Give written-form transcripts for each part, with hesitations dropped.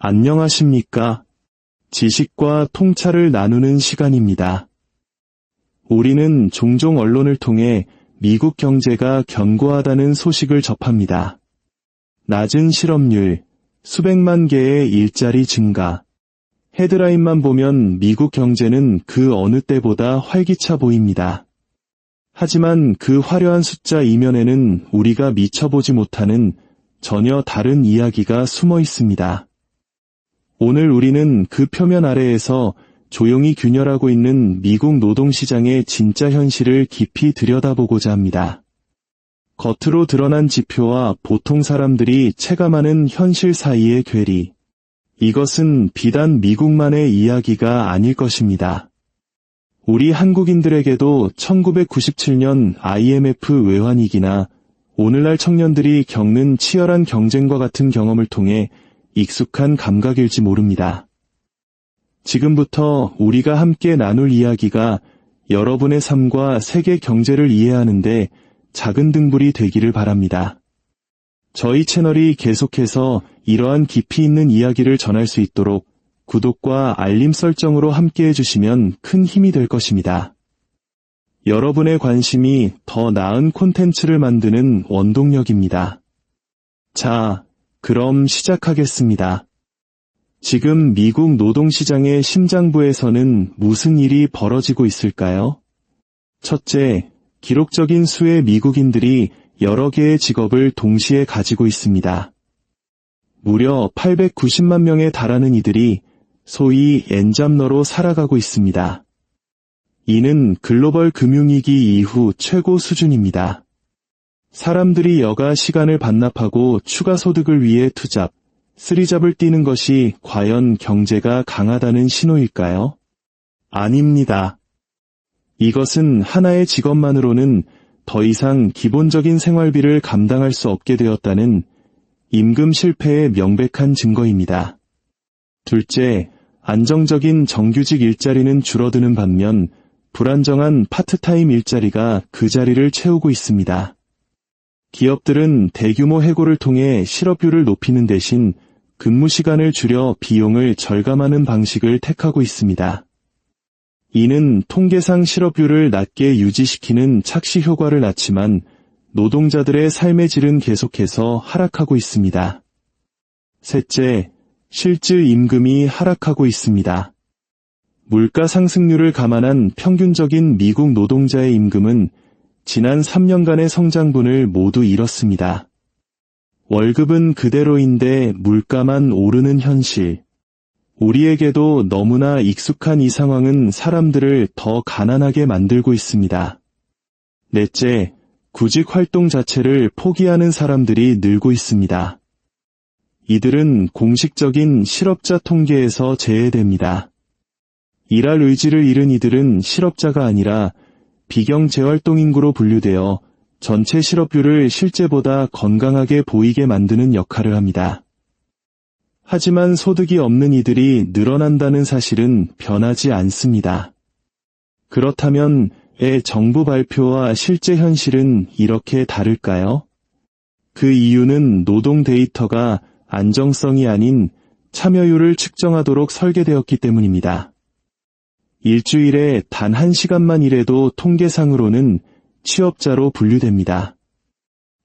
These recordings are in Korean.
안녕하십니까? 지식과 통찰을 나누는 시간입니다. 우리는 종종 언론을 통해 미국 경제가 견고하다는 소식을 접합니다. 낮은 실업률, 수백만 개의 일자리 증가. 헤드라인만 보면 미국 경제는 그 어느 때보다 활기차 보입니다. 하지만 그 화려한 숫자 이면에는 우리가 미처보지 못하는 전혀 다른 이야기가 숨어 있습니다. 오늘 우리는 그 표면 아래에서 조용히 균열하고 있는 미국 노동시장의 진짜 현실을 깊이 들여다보고자 합니다. 겉으로 드러난 지표와 보통 사람들이 체감하는 현실 사이의 괴리. 이것은 비단 미국만의 이야기가 아닐 것입니다. 우리 한국인들에게도 1997년 IMF 외환위기나 오늘날 청년들이 겪는 치열한 경쟁과 같은 경험을 통해 익숙한 감각일지 모릅니다. 지금부터 우리가 함께 나눌 이야기가 여러분의 삶과 세계 경제를 이해하는데 작은 등불이 되기를 바랍니다. 저희 채널이 계속해서 이러한 깊이 있는 이야기를 전할 수 있도록 구독과 알림 설정으로 함께해 주시면 큰 힘이 될 것입니다. 여러분의 관심이 더 나은 콘텐츠를 만드는 원동력입니다. 자, 그럼 시작하겠습니다. 지금 미국 노동시장의 심장부에서는 무슨 일이 벌어지고 있을까요? 첫째, 기록적인 수의 미국인들이 여러 개의 직업을 동시에 가지고 있습니다. 무려 890만 명에 달하는 이들이 소위 엔잡러로 살아가고 있습니다. 이는 글로벌 금융위기 이후 최고 수준입니다. 사람들이 여가 시간을 반납하고 추가 소득을 위해 투잡, 쓰리잡을 뛰는 것이 과연 경제가 강하다는 신호일까요? 아닙니다. 이것은 하나의 직업만으로는 더 이상 기본적인 생활비를 감당할 수 없게 되었다는 임금 실패의 명백한 증거입니다. 둘째, 안정적인 정규직 일자리는 줄어드는 반면 불안정한 파트타임 일자리가 그 자리를 채우고 있습니다. 기업들은 대규모 해고를 통해 실업률을 높이는 대신 근무 시간을 줄여 비용을 절감하는 방식을 택하고 있습니다. 이는 통계상 실업률을 낮게 유지시키는 착시 효과를 낳지만 노동자들의 삶의 질은 계속해서 하락하고 있습니다. 셋째, 실질 임금이 하락하고 있습니다. 물가 상승률을 감안한 평균적인 미국 노동자의 임금은 지난 3년간의 성장분을 모두 잃었습니다. 월급은 그대로인데 물가만 오르는 현실. 우리에게도 너무나 익숙한 이 상황은 사람들을 더 가난하게 만들고 있습니다. 넷째, 구직 활동 자체를 포기하는 사람들이 늘고 있습니다. 이들은 공식적인 실업자 통계에서 제외됩니다. 일할 의지를 잃은 이들은 실업자가 아니라 비경재활동 인구로 분류되어 전체 실업률을 실제보다 건강하게 보이게 만드는 역할을 합니다. 하지만 소득이 없는 이들이 늘어난다는 사실은 변하지 않습니다. 그렇다면 왜 정부 발표와 실제 현실은 이렇게 다를까요? 그 이유는 노동 데이터가 안정성이 아닌 참여율을 측정하도록 설계되었기 때문입니다. 일주일에 단 1시간만 일해도 통계상으로는 취업자로 분류됩니다.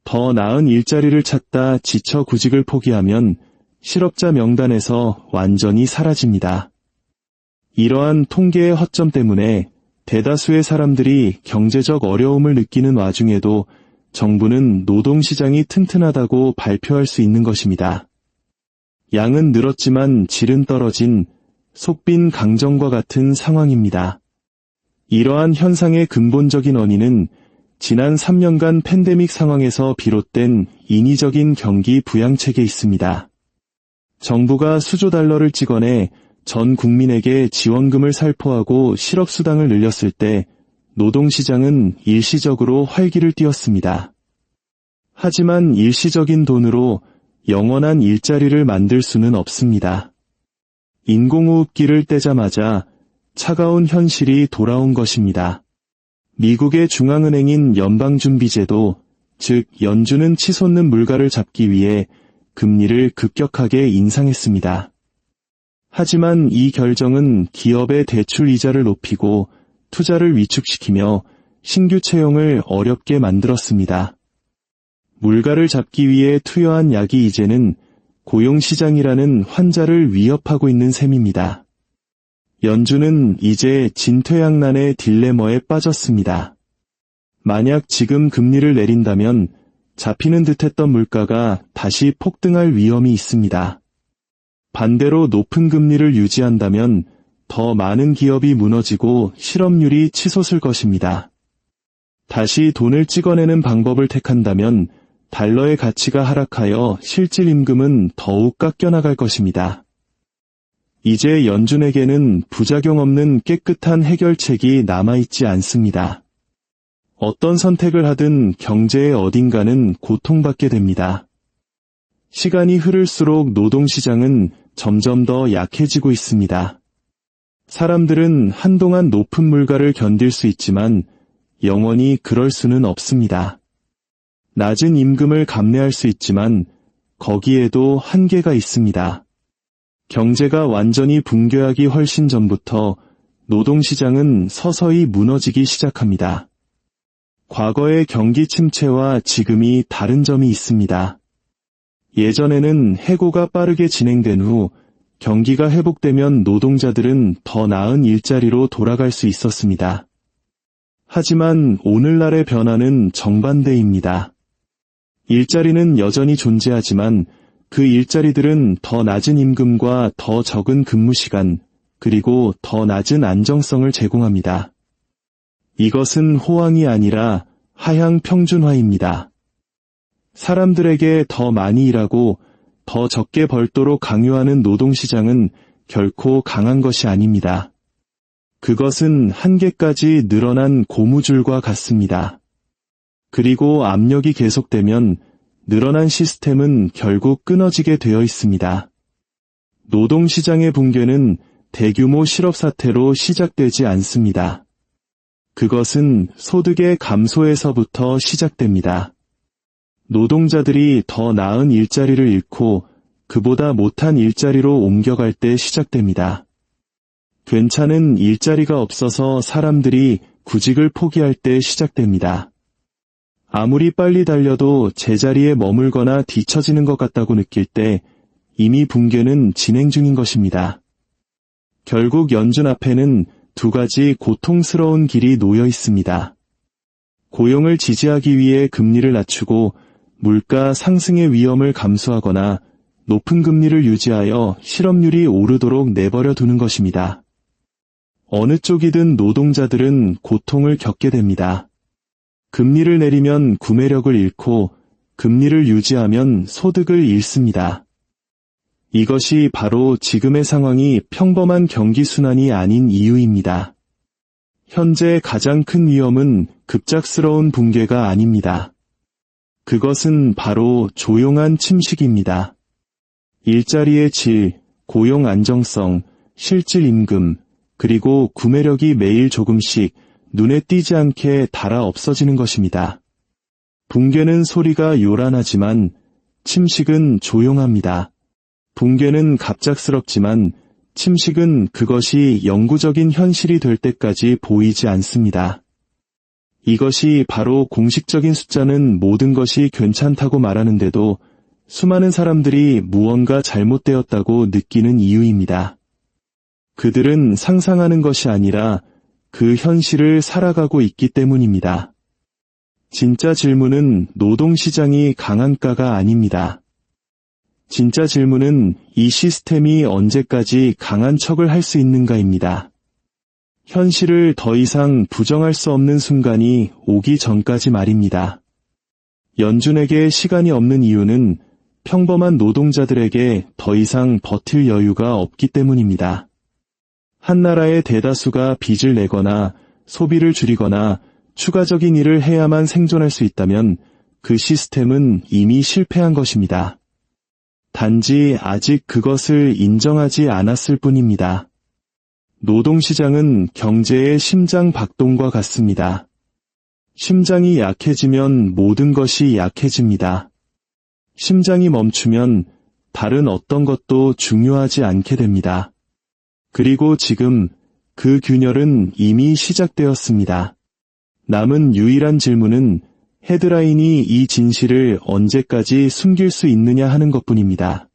더 나은 일자리를 찾다 지쳐 구직을 포기하면 실업자 명단에서 완전히 사라집니다. 이러한 통계의 허점 때문에 대다수의 사람들이 경제적 어려움을 느끼는 와중에도 정부는 노동시장이 튼튼하다고 발표할 수 있는 것입니다. 양은 늘었지만 질은 떨어진 속빈 강정과 같은 상황입니다. 이러한 현상의 근본적인 원인은 지난 3년간 팬데믹 상황에서 비롯된 인위적인 경기 부양책에 있습니다. 정부가 수조 달러를 찍어내 전 국민에게 지원금을 살포하고 실업수당을 늘렸을 때 노동시장은 일시적으로 활기를 띠었습니다. 하지만 일시적인 돈으로 영원한 일자리를 만들 수는 없습니다. 인공호흡기를 떼자마자 차가운 현실이 돌아온 것입니다. 미국의 중앙은행인 연방준비제도, 즉 연준은 치솟는 물가를 잡기 위해 금리를 급격하게 인상했습니다. 하지만 이 결정은 기업의 대출 이자를 높이고 투자를 위축시키며 신규 채용을 어렵게 만들었습니다. 물가를 잡기 위해 투여한 약이 이제는 고용시장이라는 환자를 위협하고 있는 셈입니다. 연준은 이제 진퇴양난의 딜레마에 빠졌습니다. 만약 지금 금리를 내린다면 잡히는 듯했던 물가가 다시 폭등할 위험이 있습니다. 반대로 높은 금리를 유지한다면 더 많은 기업이 무너지고 실업률이 치솟을 것입니다. 다시 돈을 찍어내는 방법을 택한다면 달러의 가치가 하락하여 실질 임금은 더욱 깎여나갈 것입니다. 이제 연준에게는 부작용 없는 깨끗한 해결책이 남아있지 않습니다. 어떤 선택을 하든 경제의 어딘가는 고통받게 됩니다. 시간이 흐를수록 노동시장은 점점 더 약해지고 있습니다. 사람들은 한동안 높은 물가를 견딜 수 있지만 영원히 그럴 수는 없습니다. 낮은 임금을 감내할 수 있지만 거기에도 한계가 있습니다. 경제가 완전히 붕괴하기 훨씬 전부터 노동시장은 서서히 무너지기 시작합니다. 과거의 경기 침체와 지금이 다른 점이 있습니다. 예전에는 해고가 빠르게 진행된 후 경기가 회복되면 노동자들은 더 나은 일자리로 돌아갈 수 있었습니다. 하지만 오늘날의 변화는 정반대입니다. 일자리는 여전히 존재하지만 그 일자리들은 더 낮은 임금과 더 적은 근무 시간, 그리고 더 낮은 안정성을 제공합니다. 이것은 호황이 아니라 하향 평준화입니다. 사람들에게 더 많이 일하고 더 적게 벌도록 강요하는 노동시장은 결코 강한 것이 아닙니다. 그것은 한계까지 늘어난 고무줄과 같습니다. 그리고 압력이 계속되면 늘어난 시스템은 결국 끊어지게 되어 있습니다. 노동시장의 붕괴는 대규모 실업 사태로 시작되지 않습니다. 그것은 소득의 감소에서부터 시작됩니다. 노동자들이 더 나은 일자리를 잃고 그보다 못한 일자리로 옮겨갈 때 시작됩니다. 괜찮은 일자리가 없어서 사람들이 구직을 포기할 때 시작됩니다. 아무리 빨리 달려도 제자리에 머물거나 뒤처지는 것 같다고 느낄 때 이미 붕괴는 진행 중인 것입니다. 결국 연준 앞에는 두 가지 고통스러운 길이 놓여 있습니다. 고용을 지지하기 위해 금리를 낮추고 물가 상승의 위험을 감수하거나 높은 금리를 유지하여 실업률이 오르도록 내버려 두는 것입니다. 어느 쪽이든 노동자들은 고통을 겪게 됩니다. 금리를 내리면 구매력을 잃고 금리를 유지하면 소득을 잃습니다. 이것이 바로 지금의 상황이 평범한 경기순환이 아닌 이유입니다. 현재 가장 큰 위험은 급작스러운 붕괴가 아닙니다. 그것은 바로 조용한 침식입니다. 일자리의 질, 고용 안정성, 실질 임금, 그리고 구매력이 매일 조금씩 눈에 띄지 않게 닳아 없어지는 것입니다. 붕괴는 소리가 요란하지만 침식은 조용합니다. 붕괴는 갑작스럽지만 침식은 그것이 영구적인 현실이 될 때까지 보이지 않습니다. 이것이 바로 공식적인 숫자는 모든 것이 괜찮다고 말하는데도 수많은 사람들이 무언가 잘못되었다고 느끼는 이유입니다. 그들은 상상하는 것이 아니라 그 현실을 살아가고 있기 때문입니다. 진짜 질문은 노동시장이 강한가가 아닙니다. 진짜 질문은 이 시스템이 언제까지 강한 척을 할 수 있는가입니다. 현실을 더 이상 부정할 수 없는 순간이 오기 전까지 말입니다. 연준에게 시간이 없는 이유는 평범한 노동자들에게 더 이상 버틸 여유가 없기 때문입니다. 한 나라의 대다수가 빚을 내거나 소비를 줄이거나 추가적인 일을 해야만 생존할 수 있다면 그 시스템은 이미 실패한 것입니다. 단지 아직 그것을 인정하지 않았을 뿐입니다. 노동시장은 경제의 심장 박동과 같습니다. 심장이 약해지면 모든 것이 약해집니다. 심장이 멈추면 다른 어떤 것도 중요하지 않게 됩니다. 그리고 지금 그 균열은 이미 시작되었습니다. 남은 유일한 질문은 헤드라인이 이 진실을 언제까지 숨길 수 있느냐 하는 것뿐입니다.